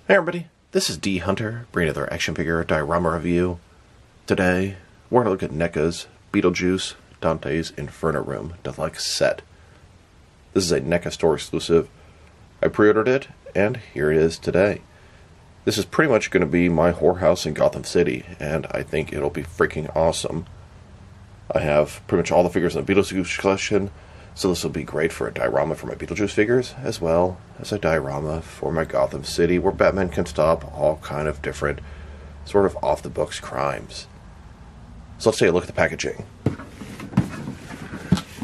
Hey everybody, this is D Hunter, bringing another action figure diorama review. Today, we're going to look at NECA's Beetlejuice Dante's Inferno Room Deluxe Set. This is a NECA store exclusive. I pre-ordered it, and here it is today. This is pretty much going to be my whorehouse in Gotham City, and I think it'll be freaking awesome. I have pretty much all the figures in the Beetlejuice collection, so this will be great for a diorama for my Beetlejuice figures, as well as a diorama for my Gotham City, where Batman can stop all kind of different, sort of off-the-books crimes. So let's take a look at the packaging.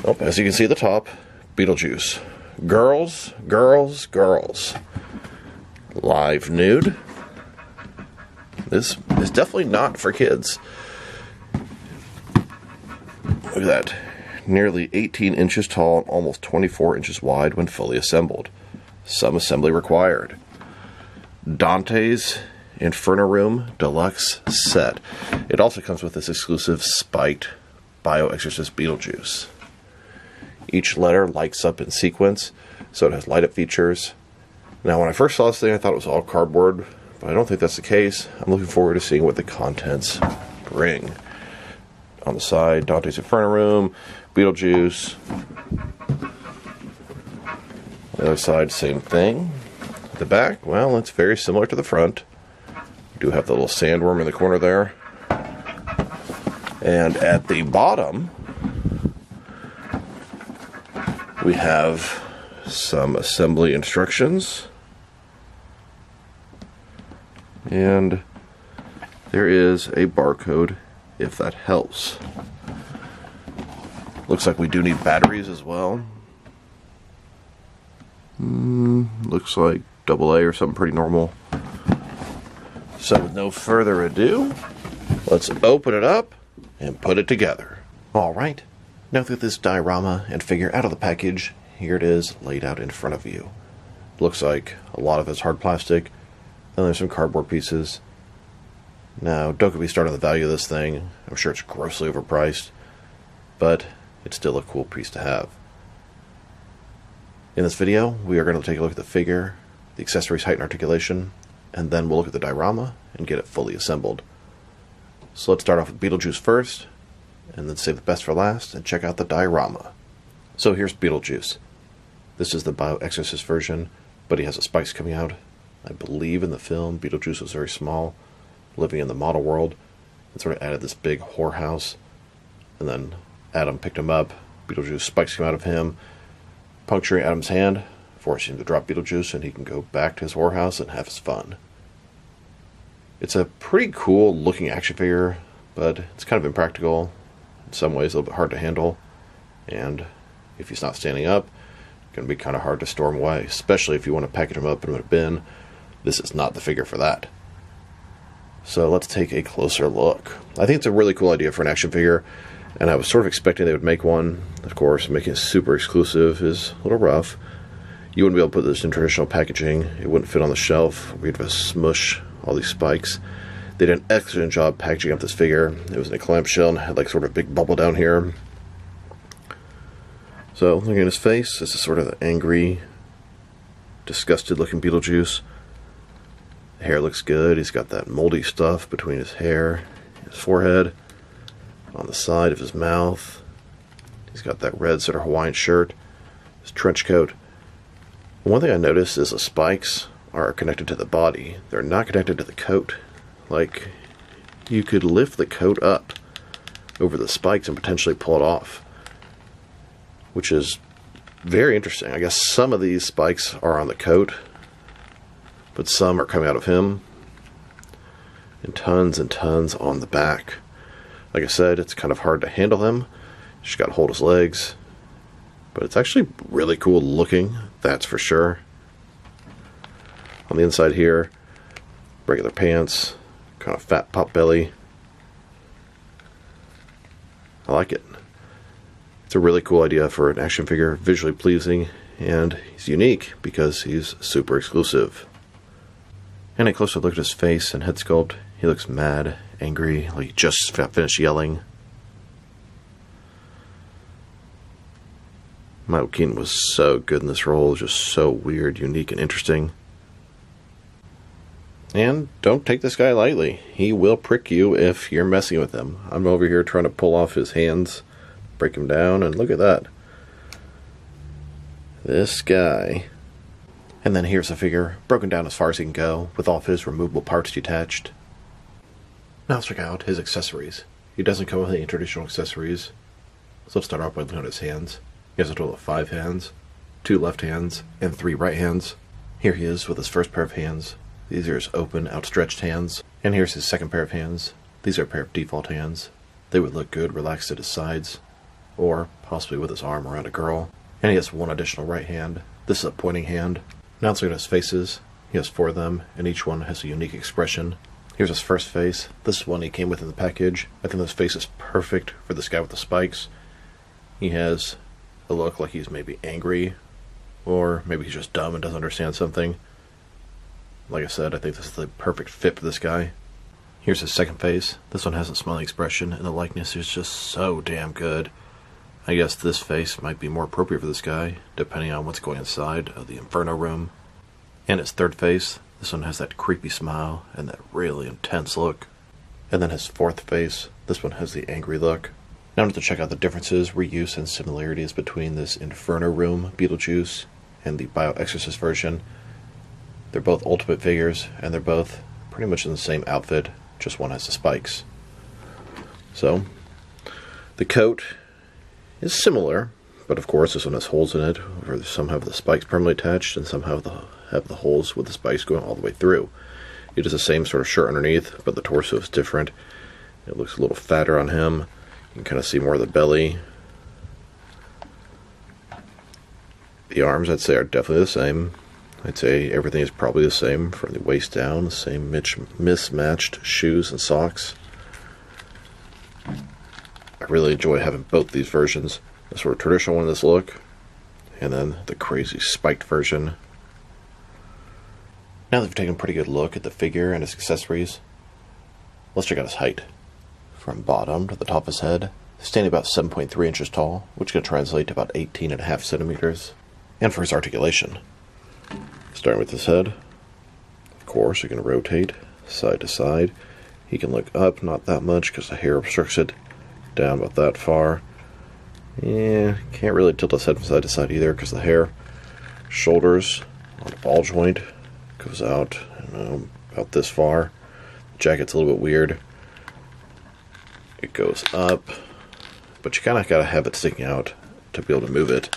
Oh, as you can see at the top, Beetlejuice. Girls, girls, girls. Live nude. This is definitely not for kids. Look at that. Nearly 18 inches tall and almost 24 inches wide when fully assembled. Some assembly required. Dante's Inferno Room Deluxe Set. It also comes with this exclusive spiked Bio-Exorcist Beetlejuice. Each letter lights up in sequence, so it has light-up features. Now, when I first saw this thing, I thought it was all cardboard, but I don't think that's the case. I'm looking forward to seeing what the contents bring. On the side, Dante's Inferno Room, Beetlejuice. The other side, same thing. The back, well, it's very similar to the front. We do have the little sandworm in the corner there. And at the bottom, we have some assembly instructions. And there is a barcode, if that helps. Looks like we do need batteries as well. Looks like AA or something pretty normal. So with no further ado, let's open it up and put it together. Alright, now that this diorama and figure out of the package, here it is laid out in front of you. Looks like a lot of it's hard plastic, and there's some cardboard pieces. Now, don't get me started on the value of this thing. I'm sure it's grossly overpriced, but it's still a cool piece to have. In this video, we are going to take a look at the figure, the accessories, height, and articulation, and then we'll look at the diorama and get it fully assembled. So let's start off with Beetlejuice first, and then save the best for last, and check out the diorama. So here's Beetlejuice. This is the Bio-Exorcist version, but he has the spikes coming out. I believe in the film, Beetlejuice was very small, living in the model world, and sort of added this big whorehouse. And then Adam picked him up. Beetlejuice spikes come out of him, puncturing Adam's hand, forcing him to drop Beetlejuice, and he can go back to his whorehouse and have his fun. It's a pretty cool looking action figure, but it's kind of impractical. In some ways, a little bit hard to handle. And if he's not standing up, it's going to be kind of hard to store him away, especially if you want to package him up in a bin. This is not the figure for that. So let's take a closer look. I think it's a really cool idea for an action figure, and I was sort of expecting they would make one. Of course, making it super exclusive is a little rough. You wouldn't be able to put this in traditional packaging. It wouldn't fit on the shelf. We'd have to smush all these spikes. They did an excellent job packaging up this figure. It was in a clamshell and had like sort of a big bubble down here. So looking at his face, this is sort of the angry, disgusted looking Beetlejuice. The hair looks good. He's got that moldy stuff between his hair and his forehead. On the side of his mouth, he's got that red sort of Hawaiian shirt, his trench coat. One thing I noticed is the spikes are connected to the body. They're not connected to the coat. Like, you could lift the coat up over the spikes and potentially pull it off, which is very interesting. I guess some of these spikes are on the coat, but some are coming out of him, and tons on the back. Like I said, it's kind of hard to handle him. Just got to hold his legs, but it's actually really cool looking, that's for sure. On the inside here, regular pants, kind of fat pop belly. I like it. It's a really cool idea for an action figure, visually pleasing, and he's unique because he's super exclusive. And a closer look at his face and head sculpt, he looks mad, angry, like he just finished yelling. Michael Keaton was so good in this role, just so weird, unique, and interesting. And don't take this guy lightly. He will prick you if you're messing with him. I'm over here trying to pull off his hands, break him down, and look at that. This guy. And then here's the figure, broken down as far as he can go, with all of his removable parts detached. Now let's check out his accessories. He doesn't come with any traditional accessories. So let's start off by looking at his hands. He has a total of 5 hands, 2 left hands, and 3 right hands. Here he is with his first pair of hands. These are his open, outstretched hands. And here's his second pair of hands. These are a pair of default hands. They would look good relaxed at his sides, or possibly with his arm around a girl. And he has 1 additional right hand. This is a pointing hand. Now let's look at his faces. He has 4 of them, and each one has a unique expression. Here's his first face. This is one he came with in the package. I think this face is perfect for this guy with the spikes. He has a look like he's maybe angry, or maybe he's just dumb and doesn't understand something. Like I said, I think this is the perfect fit for this guy. Here's his second face. This one has a smiling expression, and the likeness is just so damn good. I guess this face might be more appropriate for this guy, depending on what's going inside of the Inferno room. And his third face, this one has that creepy smile and that really intense look. And then his fourth face, this one has the angry look. Now to check out the differences, reuse, and similarities between this Inferno room Beetlejuice and the Bio-Exorcist version. They're both Ultimate figures, and they're both pretty much in the same outfit, just one has the spikes. So, the coat is similar, but of course this one has holes in it, where some have the spikes permanently attached, and some have the holes with the spikes going all the way through. It is the same sort of shirt underneath, but the torso is different. It looks a little fatter on him. You can kind of see more of the belly. The arms, I'd say, are definitely the same. I'd say everything is probably the same from the waist down, the same mismatched shoes and socks. I really enjoy having both these versions. The sort of traditional one in this look, and then the crazy spiked version. Now that we've taken a pretty good look at the figure and his accessories, let's check out his height. From bottom to the top of his head, standing about 7.3 inches tall, which can translate to about 18.5 centimeters. And for his articulation, starting with his head, of course, you can rotate side to side. He can look up, not that much because the hair obstructs it, down about that far. Yeah, can't really tilt his head from side to side either because the hair. Shoulders on the ball joint goes out, about this far. The jacket's a little bit weird. It goes up, but you kind of got to have it sticking out to be able to move it,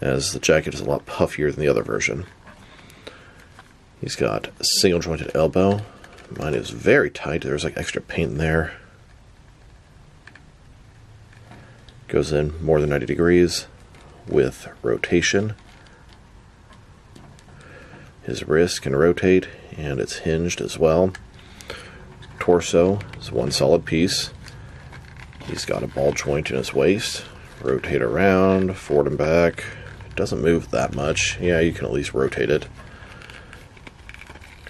as the jacket is a lot puffier than the other version. He's got a single jointed elbow. Mine is very tight. There's like extra paint in there. Goes in more than 90 degrees with rotation. His wrist can rotate, and it's hinged as well. Torso is one solid piece. He's got a ball joint in his waist. Rotate around, forward and back. It doesn't move that much. Yeah, you can at least rotate it.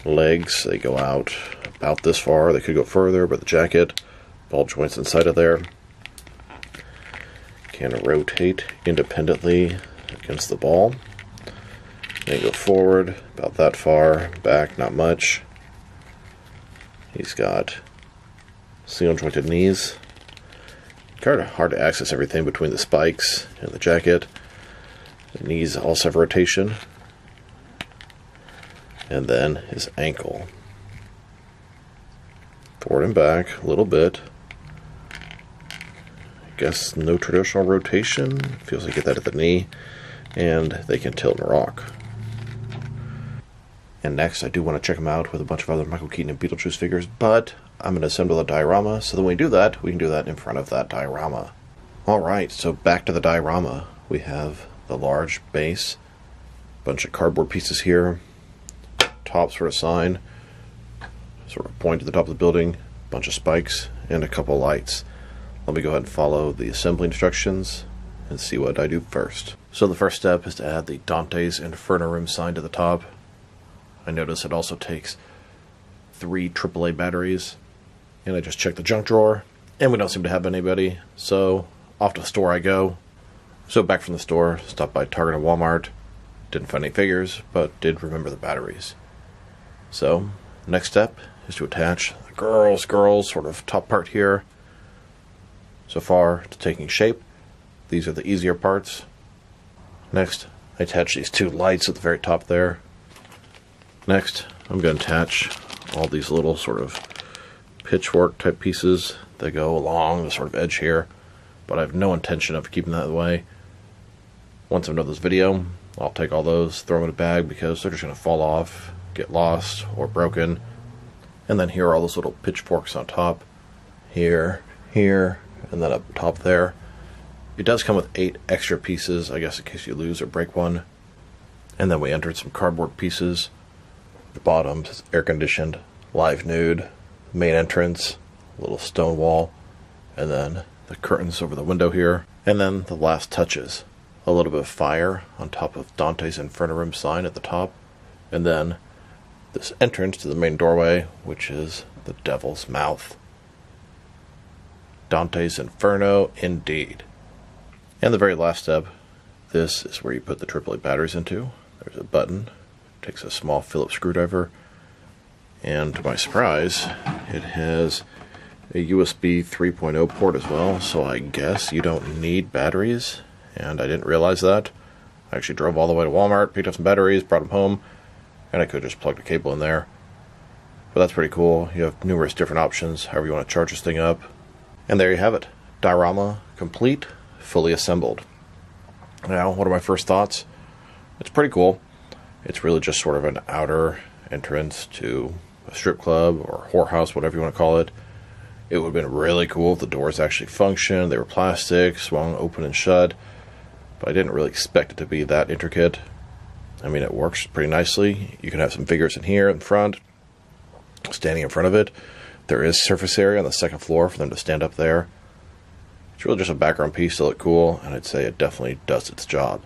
Legs, they go out about this far. They could go further, but the jacket, ball joints inside of there. Can rotate independently against the ball. They go forward about that far, back not much. He's got single jointed knees. Kind of hard to access everything between the spikes and the jacket. The knees also have rotation. And then his ankle. Forward and back a little bit. I guess no traditional rotation. Feels like you get that at the knee. And they can tilt and rock. And next, I do want to check them out with a bunch of other Michael Keaton and Beetlejuice figures, but I'm going to assemble a diorama, so that when we do that, we can do that in front of that diorama. Alright, so back to the diorama. We have the large base, bunch of cardboard pieces here, top sort of sign, sort of point to the top of the building, bunch of spikes, and a couple lights. Let me go ahead and follow the assembly instructions and see what I do first. So the first step is to add the Dante's Inferno room sign to the top. I notice it also takes 3 AAA batteries, and I just checked the junk drawer, and we don't seem to have anybody, so off to the store I go. So back from the store, stopped by Target and Walmart, didn't find any figures, but did remember the batteries. So Next step is to attach the girls sort of top part here. So far, it's taking shape. These are the easier parts. Next, I attach these two lights at the very top there. Next, I'm going to attach all these little sort of pitchfork type pieces that go along the sort of edge here, but I have no intention of keeping that way. Once I'm done this video, I'll take all those, throw them in a bag because they're just going to fall off, get lost, or broken. And then here are all those little pitchforks on top. Here, and then up top there. It does come with 8 extra pieces, I guess in case you lose or break one. And then we entered some cardboard pieces. The bottom is air conditioned, live nude, main entrance, little stone wall, and then the curtains over the window here. And then the last touches. A little bit of fire on top of Dante's Inferno room sign at the top. And then this entrance to the main doorway, which is the devil's mouth. Dante's Inferno indeed. And the very last step, this is where you put the AAA batteries into. There's a button, takes a small Phillips screwdriver, and to my surprise, it has a USB 3.0 port as well, so I guess you don't need batteries, and I didn't realize that. I actually drove all the way to Walmart, picked up some batteries, brought them home, and I could just plug the cable in there. But that's pretty cool. You have numerous different options, however you want to charge this thing up. And there you have it. Diorama complete, fully assembled. Now, what are my first thoughts? It's pretty cool. It's really just sort of an outer entrance to a strip club or whorehouse, whatever you want to call it. It would have been really cool if the doors actually functioned. They were plastic, swung open and shut. But I didn't really expect it to be that intricate. I mean, it works pretty nicely. You can have some figures in here in front, standing in front of it. There is surface area on the second floor for them to stand up there. It's really just a background piece to look cool, and I'd say it definitely does its job.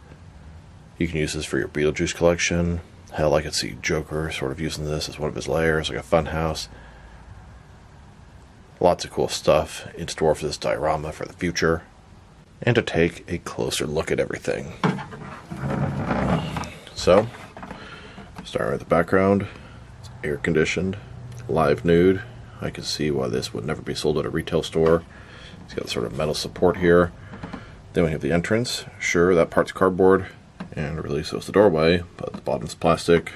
You can use this for your Beetlejuice collection. Hell, I could see Joker sort of using this as one of his layers, like a fun house. Lots of cool stuff in store for this diorama for the future. And to take a closer look at everything. So, starting with the background, it's air conditioned, live nude. I can see why this would never be sold at a retail store. It's got sort of metal support here. Then we have the entrance. Sure, that part's cardboard, and really so is the doorway, but the bottom's plastic.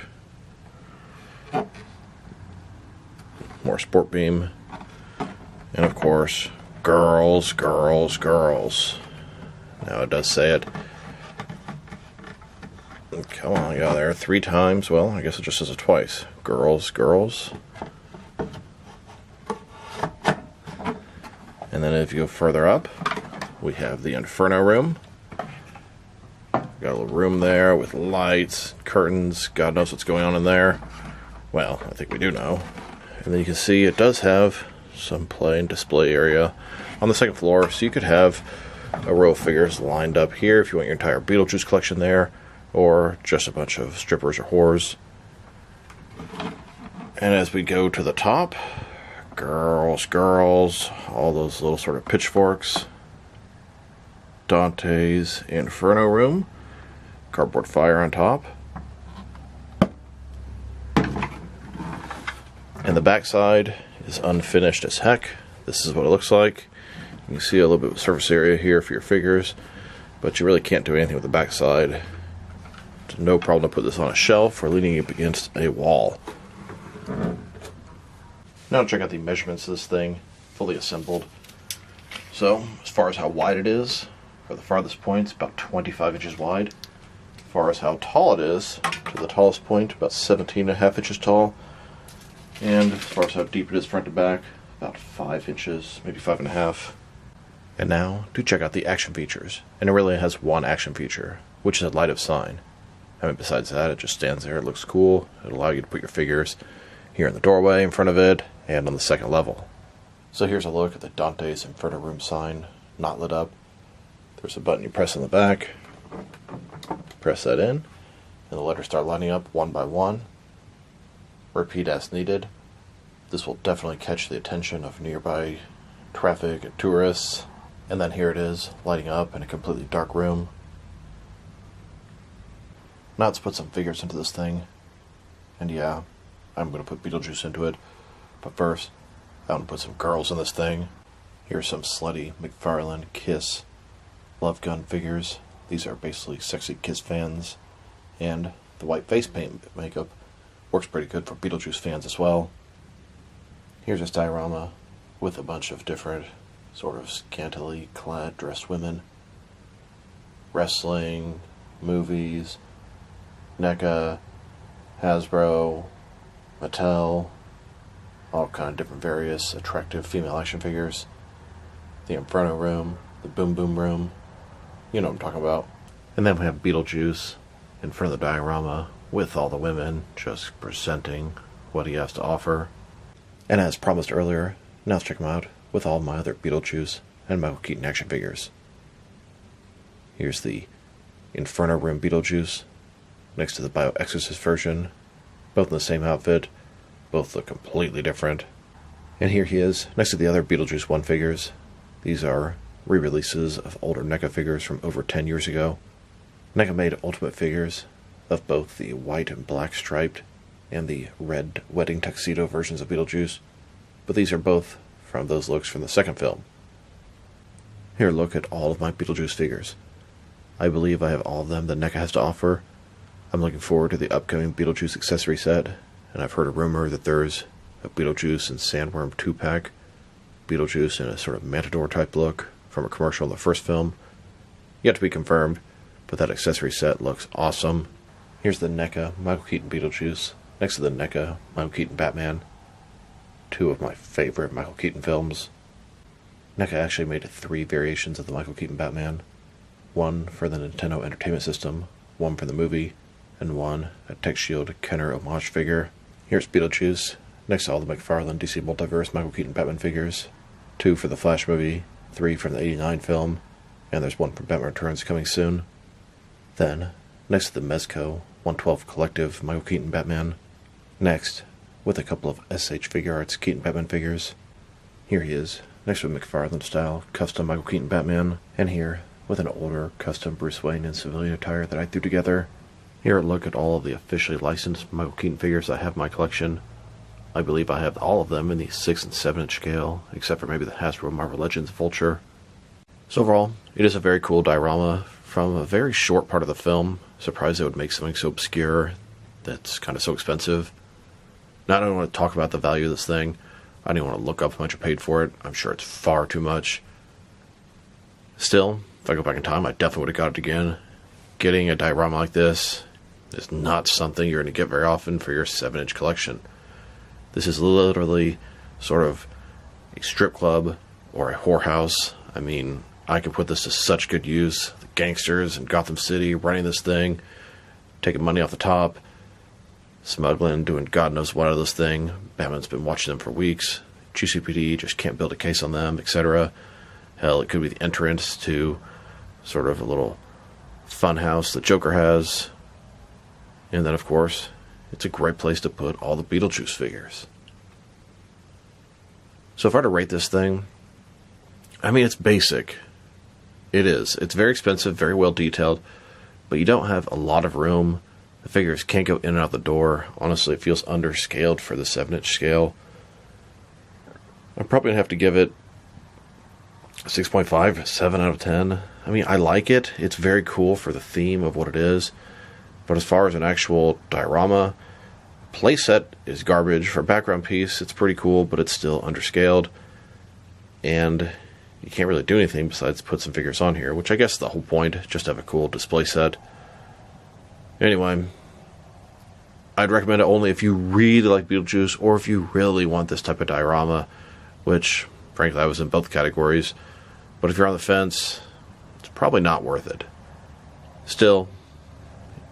More sport beam. And of course, girls. Now it does say it. Come on, get out there 3 times. Well, I guess it just says it twice. Girls. And then if you go further up, we have the Inferno room. Got a little room there with lights, curtains. God knows what's going on in there. Well, I think we do know. And then you can see it does have some play and display area on the second floor, so you could have a row of figures lined up here if you want your entire Beetlejuice collection there, or just a bunch of strippers or whores. And as we go to the top, girls, all those little sort of pitchforks. Dante's Inferno room, cardboard fire on top. And the backside is unfinished as heck. This is what it looks like. You can see a little bit of surface area here for your figures, but you really can't do anything with the backside. It's no problem to put this on a shelf or leaning up against a wall. Now check out the measurements of this thing, fully assembled. So, as far as how wide it is, for the farthest point, it's about 25 inches wide. As far as how tall it is, to the tallest point, about 17.5 inches tall. And as far as how deep it is front to back, about 5 inches, maybe 5.5. And now, do check out the action features. And it really has one action feature, which is a light up sign. I mean, besides that, it just stands there, it looks cool. It'll allow you to put your figures here in the doorway in front of it, and on the second level. So here's a look at the Dante's Inferno room sign, not lit up. There's a button you press on the back, press that in, and the letters start lining up one by one. Repeat as needed. This will definitely catch the attention of nearby traffic and tourists. And then here it is, lighting up in a completely dark room. Now let's put some figures into this thing. And yeah, I'm going to put Beetlejuice into it. But first, I want to put some girls in this thing. Here's some slutty McFarlane Kiss Love Gun figures. These are basically sexy Kiss fans. And the white face paint makeup works pretty good for Beetlejuice fans as well. Here's this diorama with a bunch of different sort of scantily clad dressed women. Wrestling, movies, NECA, Hasbro, Mattel, all kind of different various attractive female action figures. The Inferno room, the Boom Boom room, you know what I'm talking about. And then we have Beetlejuice in front of the diorama with all the women just presenting what he has to offer. And as promised earlier, now let's check him out with all my other Beetlejuice and Michael Keaton action figures. Here's the Inferno room Beetlejuice next to the Bio-Exorcist version, both in the same outfit, both look completely different. And here he is next to the other Beetlejuice 1 figures. These are re-releases of older NECA figures from over 10 years ago. NECA made ultimate figures of both the white and black striped and the red wedding tuxedo versions of Beetlejuice, but these are both from those looks from the second film. Here, look at all of my Beetlejuice figures. I believe I have all of them that NECA has to offer. I'm looking forward to the upcoming Beetlejuice accessory set, and I've heard a rumor that there's a Beetlejuice and Sandworm 2-pack, Beetlejuice in a sort of Matador type look from a commercial in the first film. Yet to be confirmed, but that accessory set looks awesome. Here's the NECA Michael Keaton Beetlejuice next to the NECA Michael Keaton Batman, two of my favorite Michael Keaton films. NECA actually made 3 variations of the Michael Keaton Batman, one for the Nintendo Entertainment System, one for the movie, and one a Tech Shield Kenner homage figure. Here's Beetlejuice next to all the McFarlane DC Multiverse Michael Keaton Batman figures, 2 for the Flash movie, 3 from the '89 film, and there's 1 from Batman Returns coming soon. Then, next to the Mezco 112 Collective Michael Keaton Batman. Next, with a couple of SH Figure Arts Keaton Batman figures. Here he is, next to a McFarlane-style custom Michael Keaton Batman, and here, with an older custom Bruce Wayne in civilian attire that I threw together. Here, look at all of the officially licensed Michael Keaton figures I have in my collection. I believe I have all of them in the 6 and 7 inch scale, except for maybe the Hasbro Marvel Legends Vulture. So overall, it is a very cool diorama from a very short part of the film. Surprised they would make something so obscure that's kind of so expensive. Now, I don't want to talk about the value of this thing. I don't want to look up how much I paid for it. I'm sure it's far too much. Still, if I go back in time, I definitely would have got it again. Getting a diorama like this is not something you're going to get very often for your 7 inch collection. This is literally sort of a strip club or a whorehouse. I mean, I can put this to such good use. The gangsters in Gotham City running this thing, taking money off the top, smuggling, doing God knows what out of this thing. Batman's been watching them for weeks. GCPD just can't build a case on them, etc. Hell, it could be the entrance to sort of a little fun house that Joker has. And then, of course, it's a great place to put all the Beetlejuice figures. So if I were to rate this thing, I mean, it's basic. It is. It's very expensive, very well detailed, but you don't have a lot of room. The figures can't go in and out the door. Honestly, it feels underscaled for the 7 inch scale. I'm probably going to have to give it 6.5, 7 out of 10. I mean, I like it. It's very cool for the theme of what it is. But as far as an actual diorama, playset is garbage. For a background piece, it's pretty cool, but it's still underscaled. And you can't really do anything besides put some figures on here, which I guess is the whole point, just to have a cool display set. Anyway, I'd recommend it only if you really like Beetlejuice, or if you really want this type of diorama, which, frankly, I was in both categories. But if you're on the fence, it's probably not worth it. Still,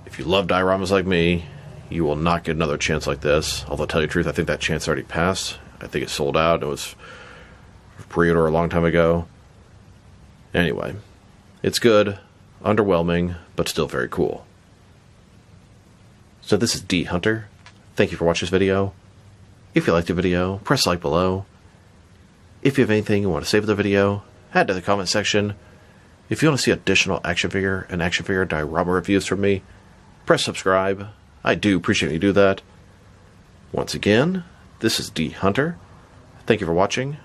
if you love dioramas like me, you will not get another chance like this. Although, to tell you the truth, I think that chance already passed. I think it sold out. It was pre-order a long time ago. Anyway, it's good, underwhelming, but still very cool. So this is D Hunter. Thank you for watching this video. If you liked the video, press like below. If you have anything you want to say for the video, add to the comment section. If you want to see additional action figure and action figure diorama reviews from me, press subscribe. I do appreciate you do that. Once again, this is D Hunter. Thank you for watching,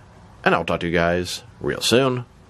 and I'll talk to you guys real soon.